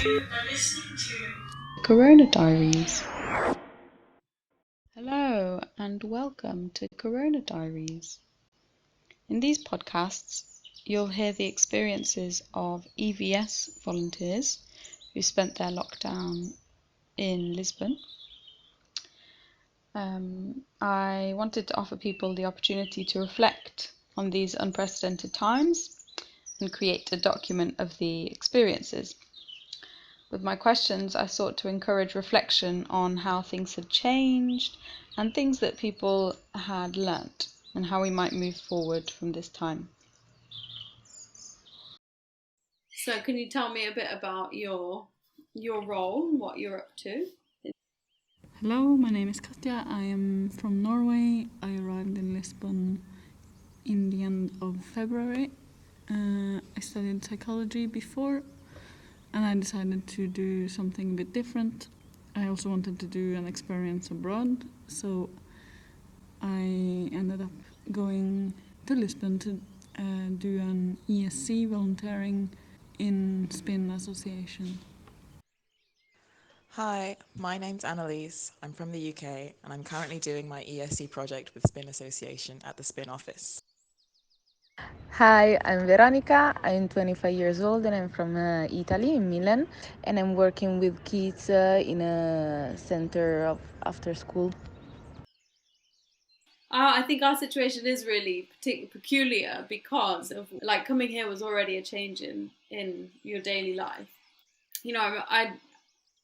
You are listening to Corona Diaries. Hello and welcome to Corona Diaries. In these podcasts, you'll hear the experiences of EVS volunteers who spent their lockdown in Lisbon. I wanted to offer people the opportunity to reflect on these unprecedented times and create a document of the experiences. With my questions, I sought to encourage reflection on how things had changed and things that people had learnt and how we might move forward from this time. So can you tell me a bit about your role and what you're up to? Hello, my name is Katia. I am from Norway. I arrived in Lisbon in the end of February. I studied psychology before, and I decided to do something a bit different. I also wanted to do an experience abroad, so I ended up going to Lisbon to do an ESC volunteering in Spin Association. Hi, my name's Annalise. I'm from the UK and I'm currently doing my ESC project with Spin Association at the Spin office. Hi, I'm Veronica. I'm 25 years old and I'm from Italy, in Milan, and I'm working with kids in a center of after school. I think our situation is really peculiar because of like coming here was already a change in your daily life. You know,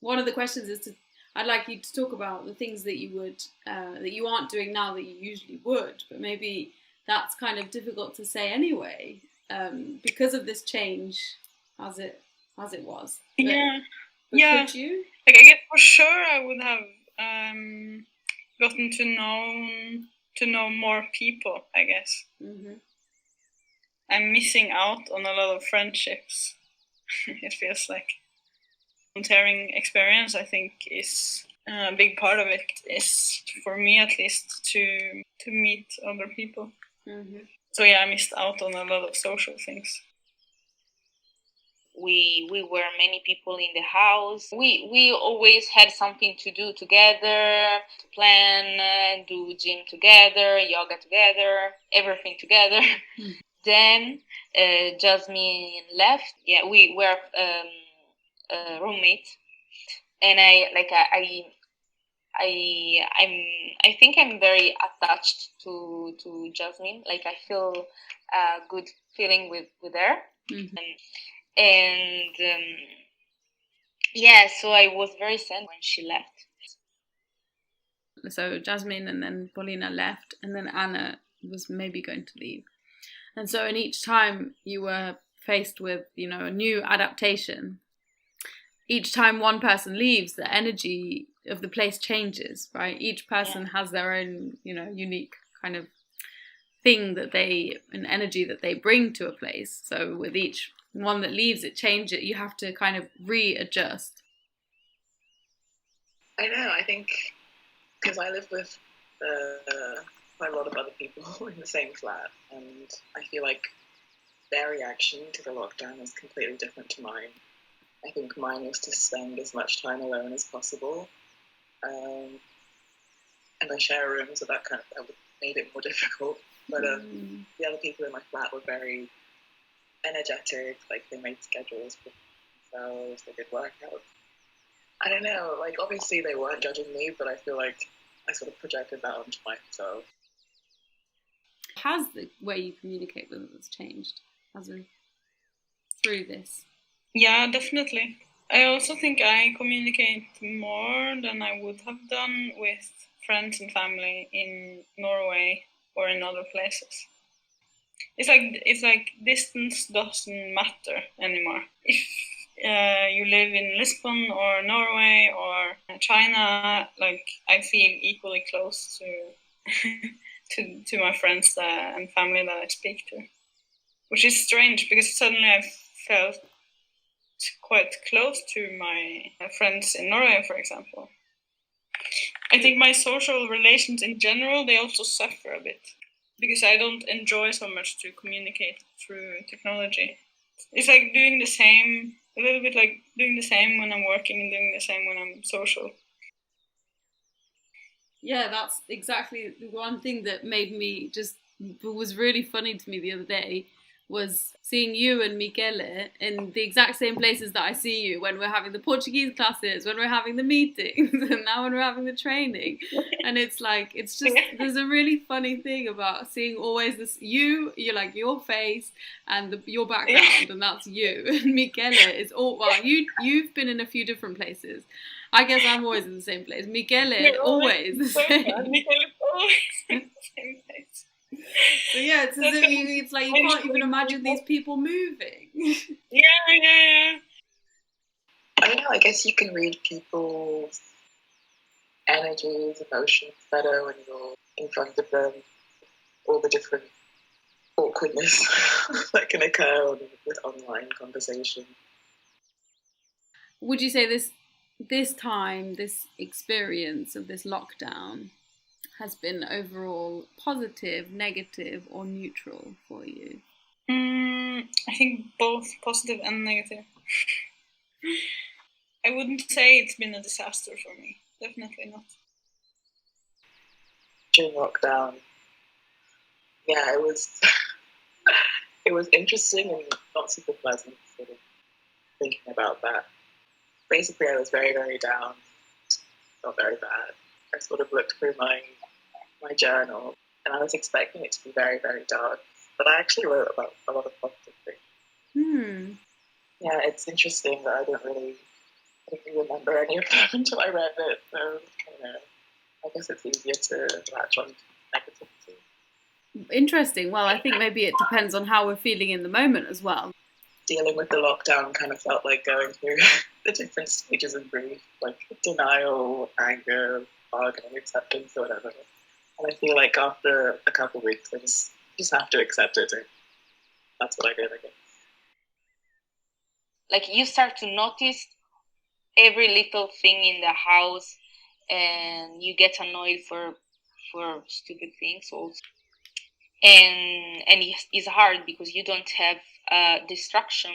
one of the questions is I'd like you to talk about the things that you would that you aren't doing now that you usually would, but maybe that's kind of difficult to say anyway because of this change as it was. But Yeah. could you? Like, I guess for sure I would have gotten to know more people, I guess. Mm-hmm. I'm missing out on a lot of friendships. It feels like volunteering experience, I think, is a big part of it is, for me at least, to meet other people. Mm-hmm. So yeah, I missed out on a lot of social things. We were many people in the house. We always had something to do together, to plan, do gym together, yoga together, everything together. Mm. Then Jasmine left. Yeah, we were roommates, and I think I'm very attached to Jasmine. Like, I feel a good feeling with her. Mm-hmm. And yeah, so I was very sad when she left. So Jasmine and then Paulina left, and then Anna was maybe going to leave. And so in each time you were faced with, a new adaptation. Each time one person leaves, the energy of the place changes, right? Each person has their own, unique kind of thing an energy that they bring to a place. So with each one that leaves, it changes. You have to kind of readjust. I know, I think because I live with quite a lot of other people in the same flat, and I feel like their reaction to the lockdown is completely different to mine. I think mine was to spend as much time alone as possible, and I share a room, so that made it more difficult. But the other people in my flat were very energetic. Like, they made schedules for themselves, they did workouts. I don't know, like, obviously they weren't judging me, but I feel like I sort of projected that onto myself. Has the way you communicate with others changed through this? Yeah, definitely. I also think I communicate more than I would have done with friends and family in Norway or in other places. It's like distance doesn't matter anymore. If you live in Lisbon or Norway or China, like, I feel equally close to my friends and family that I speak to, which is strange because suddenly I felt quite close to my friends in Norway, for example. I think my social relations in general, they also suffer a bit because I don't enjoy so much to communicate through technology. It's like doing the same a little bit like doing the same when I'm working and doing the same when I'm social. Yeah, that's exactly the one thing that was really funny to me the other day was seeing you and Michele in the exact same places that I see you when we're having the Portuguese classes, when we're having the meetings, and now when we're having the training. And it's just, there's a really funny thing about seeing always this, you're like your face and your background, and that's you. And Michele is you've been in a few different places. I guess I'm always in the same place. Michele always the same. Michele is always in the same place. So yeah, it's like you can't even imagine these people moving. Yeah. I don't know, I guess you can read people's energies, emotions better when you're in front of them. All the different awkwardness that can occur with online conversation. Would you say this experience of this lockdown has been overall positive, negative, or neutral for you? I think both positive and negative. I wouldn't say it's been a disaster for me. Definitely not. During lockdown, yeah, it was it was interesting and not super pleasant sort of thinking about that. Basically, I was very, very down. Not very bad. I sort of looked through my journal, and I was expecting it to be very, very dark. But I actually wrote about a lot of positive things. Yeah, it's interesting that I don't really remember any of them until I read it. So, I guess it's easier to latch on to negativity. Interesting. Well, I think maybe it depends on how we're feeling in the moment as well. Dealing with the lockdown kind of felt like going through the different stages of grief, like denial, anger, bargaining, acceptance, or whatever. And I feel like after a couple of weeks, I just have to accept it. And that's what I did, I guess. Like you start to notice every little thing in the house, and you get annoyed for stupid things also. And it's hard because you don't have distraction.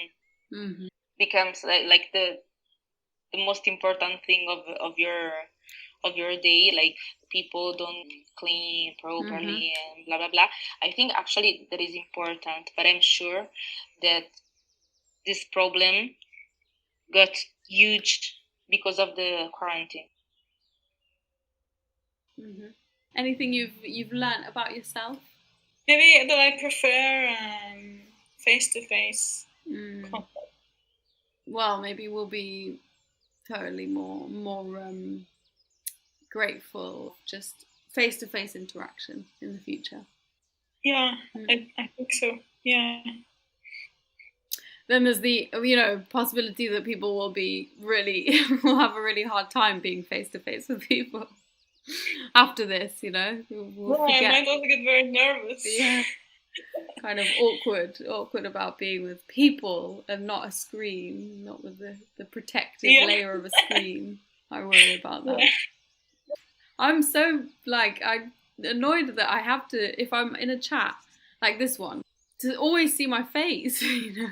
Mm-hmm. Becomes like the most important thing of your day. Like people don't clean properly and blah blah blah. I think actually that is important, but I'm sure that this problem got huge because of the quarantine. Mm-hmm. Anything you've learned about yourself? Maybe that I prefer face-to-face contact. Well, maybe we'll be totally more grateful just face-to-face interaction in the future. Yeah, I think so. Yeah. Then there's the possibility that people will have a really hard time being face-to-face with people after this. We'll forget. I might also get very nervous. Yeah. Kind of awkward about being with people and not a screen, not with the protective layer of a screen. I worry about that. Yeah. I'm so I'm annoyed that I have to, if I'm in a chat like this one, to always see my face.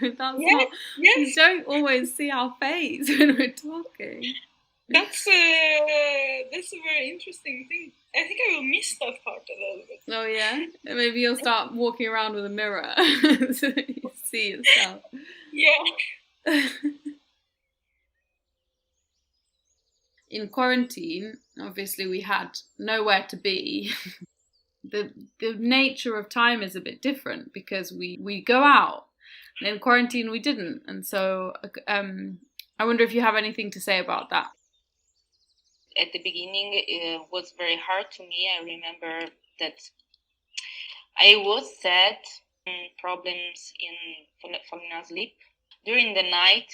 That's not. Yes. You don't always see our face when we're talking. That's a very interesting thing. I think I will miss that part a little bit. Oh yeah? Maybe you'll start walking around with a mirror so you see yourself. Yeah. In quarantine, obviously we had nowhere to be. The nature of time is a bit different because we go out. And in quarantine we didn't. And so I wonder if you have anything to say about that. At the beginning, it was very hard to me. I remember that I was sad, problems in falling asleep. During the night,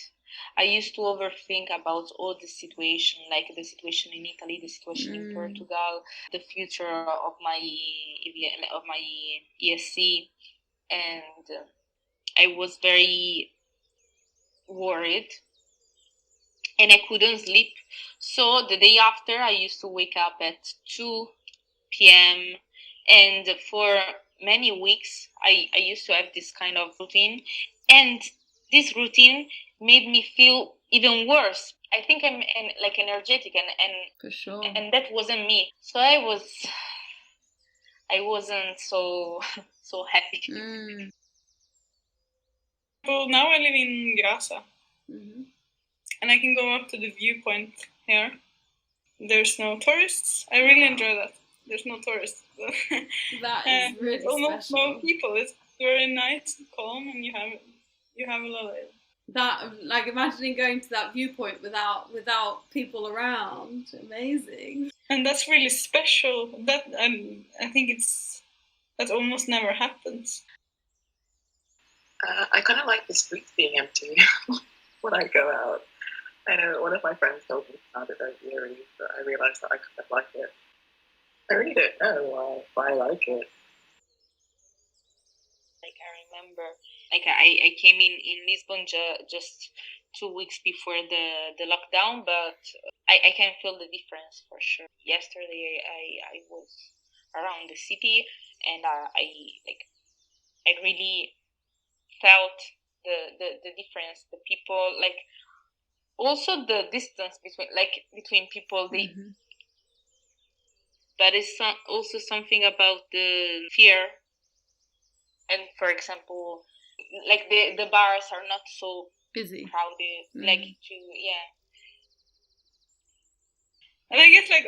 I used to overthink about all the situation, like the situation in Italy, the situation in Portugal, the future of my ESC, and I was very worried. And I couldn't sleep. So the day after, I used to wake up at 2 p.m. And for many weeks, I used to have this kind of routine. And this routine made me feel even worse. I think I'm like energetic and For sure. And that wasn't me. So I wasn't so so happy. Well, now I live in Grasa, and I can go up to the viewpoint here. There's no tourists. I really enjoy that. There's no tourists. That is really there's almost special. no people. It's very nice and calm, and you have a lot of it. That, like, imagining going to that viewpoint without people around. Amazing. And that's really special. That I think that almost never happens. I kind of like the streets being empty when I go out. I know one of my friends told me about it over Diaries, but I realised that I kind of like it. I really don't know why I like it. Like I remember, like I came in Lisbon just 2 weeks before the lockdown, but I can feel the difference for sure. Yesterday I was around the city, and I really felt the difference. The people, like, also the distance between people. That is also something about the fear. And for example, like the bars are not so busy, crowded. Like And I guess like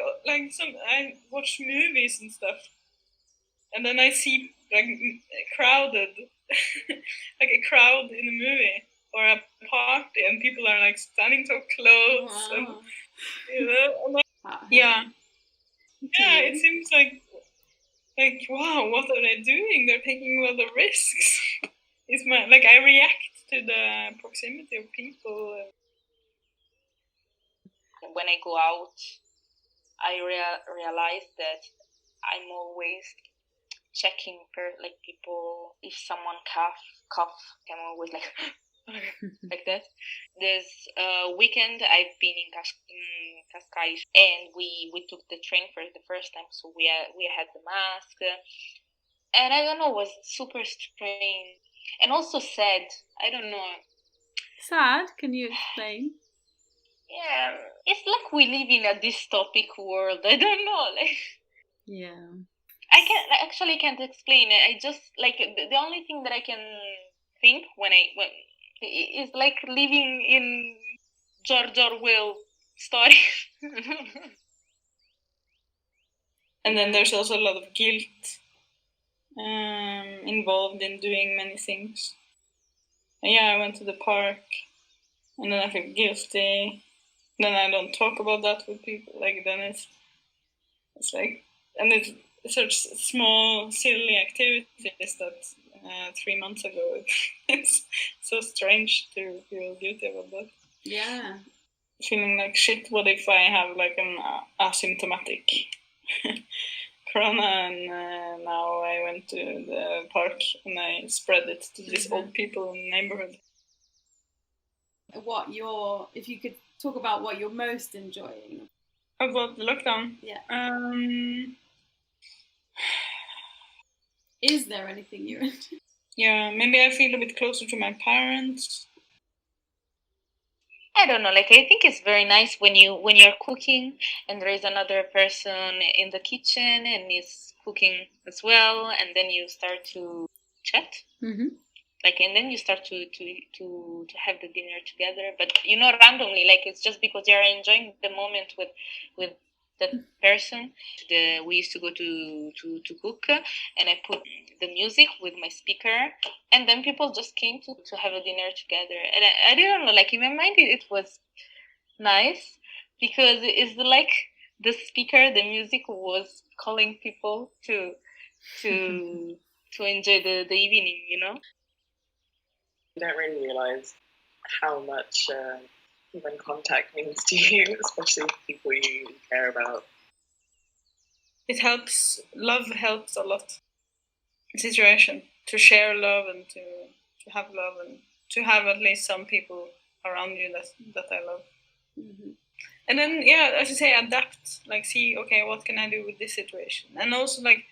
I watch movies and stuff, and then I see like crowded, like a crowd in a movie or a party, and people are like standing so close, and and yeah, it seems like wow, what are they doing? They're taking a lot of risks. It's I react to the proximity of people. When I go out, I realize that I'm always checking people. If someone cough, I'm always like like that. This weekend I've been in Cascais, and we took the train for the first time, so we had the mask, and I don't know, it was super strange and also sad. I don't know. Sad? Can you explain? Yeah, it's like we live in a dystopic world. I don't know, like. Yeah. I can't explain it. I just like the only thing that I can think when is like living in George Orwell story. And then there's also a lot of guilt involved in doing many things. And yeah, I went to the park, and then I feel guilty. Then I don't talk about that with people. Like then it's like, and it's such small, silly activities that 3 months ago it's so strange to feel guilty about that. Yeah. Feeling like shit. What if I have like an asymptomatic corona, and now I went to the park and I spread it to these old people in the neighborhood. If you could talk about what you're most enjoying about the lockdown. Yeah. Is there anything you're into? Yeah, maybe I feel a bit closer to my parents. I don't know, like I think it's very nice when you're cooking and there is another person in the kitchen and is cooking as well, and then you start to chat. Like, and then you start to have the dinner together, but randomly, like it's just because you're enjoying the moment with that person. We used to go to cook, and I put the music with my speaker, and then people just came to have a dinner together. And I don't know, like in my mind it was nice because it's like the speaker, the music was calling people to enjoy the evening, You don't really realise how much human contact means to you, especially people you care about. It helps. Love helps a lot. Situation to share love and to have love and to have at least some people around you that I love. And then as you say, adapt. Like see, okay, what can I do with this situation? And also like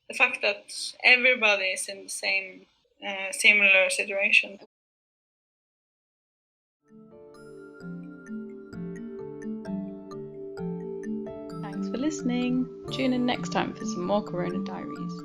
the fact that everybody is in the same similar situation. Thanks for listening. Tune in next time for some more Corona Diaries.